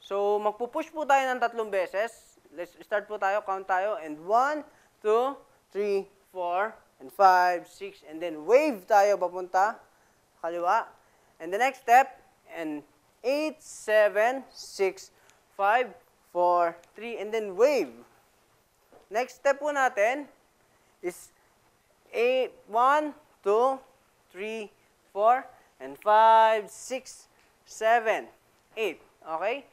So, magpupush po tayo ng 3 beses. Let's start po tayo, count tayo. And 1, 2, 3, 4, and 5, 6. And then wave tayo papunta kaliwa. And the next step, and 8, 7, 6, 5, 4, 3, and then wave. Next step po natin is 1, 2, 3, 4, and 5, 6, 7, 8. Okay?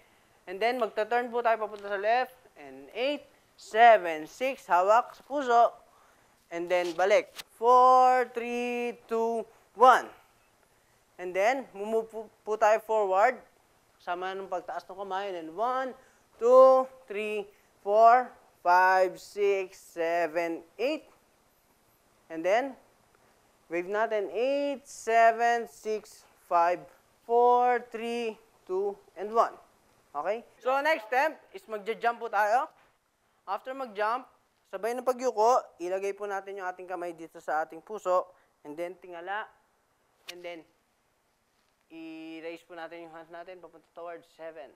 And then, magta-turn po tayo papunta sa left. And 8, 7, 6, hawak sa puso. And then, balik. 4, 3, 2, 1. And then, move po tayo forward. Kasama ng pagtaas ng kamay. And then, 1, 2, 3, 4, 5, 6, 7, 8. And then, wave natin. 8, 7, 6, 5, 4, 3, 2, and 1. Okay? So, next step is magja-jump po tayo. After mag-jump, sabay ng pagyuko, ilagay po natin yung ating kamay dito sa ating puso. And then, tingala. And then, i-raise po natin yung hands natin papunta towards 7.